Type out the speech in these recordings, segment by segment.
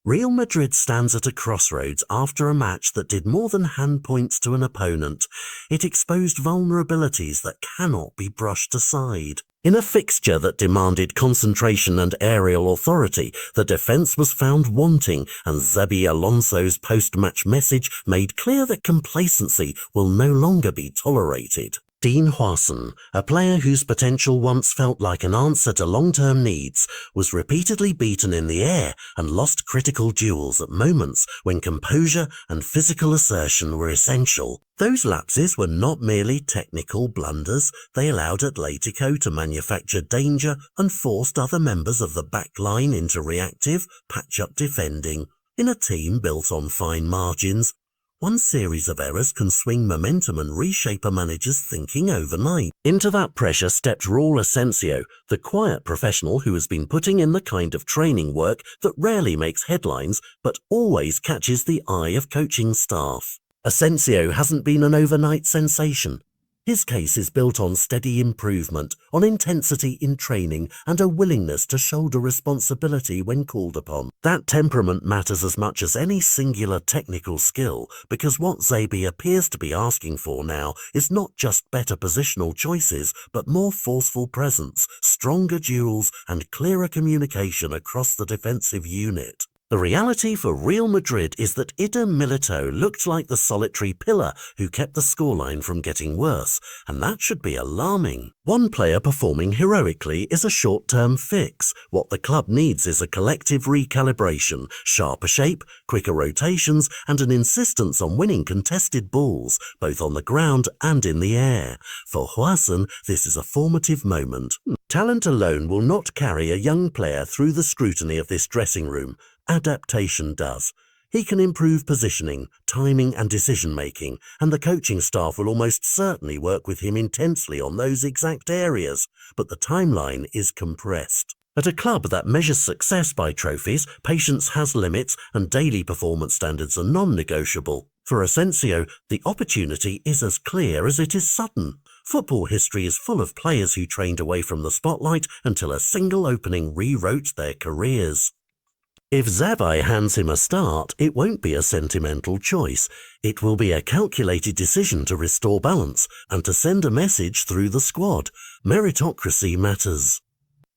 Real Madrid stands at a crossroads after a match that did more than hand points to an opponent. It exposed vulnerabilities that cannot be brushed aside. In a fixture that demanded concentration and aerial authority, the defence was found wanting, and Xabi Alonso's post-match message made clear that complacency will no longer be tolerated. Huijsen, a player whose potential once felt like an answer to long-term needs, was repeatedly beaten in the air and lost critical duels at moments when composure and physical assertion were essential. Those lapses were not merely technical blunders, they allowed Atletico to manufacture danger and forced other members of the back line into reactive, patch-up defending. In a team built on fine margins, one series of errors can swing momentum and reshape a manager's thinking overnight. Into that pressure stepped Raul Asencio, the quiet professional who has been putting in the kind of training work that rarely makes headlines but always catches the eye of coaching staff. Asencio hasn't been an overnight sensation. His case is built on steady improvement, on intensity in training, and a willingness to shoulder responsibility when called upon. That temperament matters as much as any singular technical skill, because what Xabi appears to be asking for now is not just better positional choices, but more forceful presence, stronger duels, and clearer communication across the defensive unit. The reality for Real Madrid is that Eder Militao looked like the solitary pillar who kept the scoreline from getting worse, and that should be alarming. One player performing heroically is a short-term fix. What the club needs is a collective recalibration, sharper shape, quicker rotations, and an insistence on winning contested balls, both on the ground and in the air. For Huijsen, this is a formative moment. Talent alone will not carry a young player through the scrutiny of this dressing room. Adaptation does. He can improve positioning, timing and decision-making, and the coaching staff will almost certainly work with him intensely on those exact areas, but the timeline is compressed. At a club that measures success by trophies, patience has limits and daily performance standards are non-negotiable. For Asencio, the opportunity is as clear as it is sudden. Football history is full of players who trained away from the spotlight until a single opening rewrote their careers. If Xabi hands him a start, it won't be a sentimental choice. It will be a calculated decision to restore balance and to send a message through the squad. Meritocracy matters.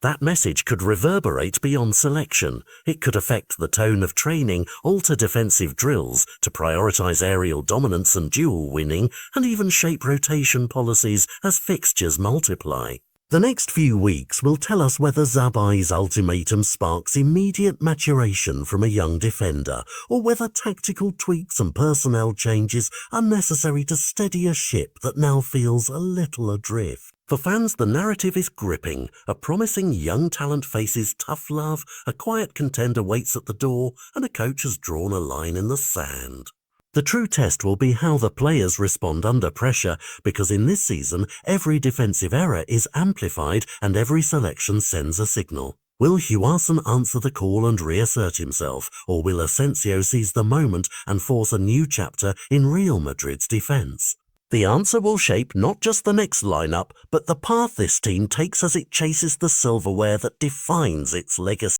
That message could reverberate beyond selection. It could affect the tone of training, alter defensive drills to prioritize aerial dominance and duel winning, and even shape rotation policies as fixtures multiply. The next few weeks will tell us whether Xabi's ultimatum sparks immediate maturation from a young defender, or whether tactical tweaks and personnel changes are necessary to steady a ship that now feels a little adrift. For fans, the narrative is gripping. A promising young talent faces tough love, a quiet contender waits at the door, and a coach has drawn a line in the sand. The true test will be how the players respond under pressure, because in this season, every defensive error is amplified and every selection sends a signal. Will Huijsen answer the call and reassert himself, or will Asencio seize the moment and force a new chapter in Real Madrid's defense? The answer will shape not just the next lineup, but the path this team takes as it chases the silverware that defines its legacy.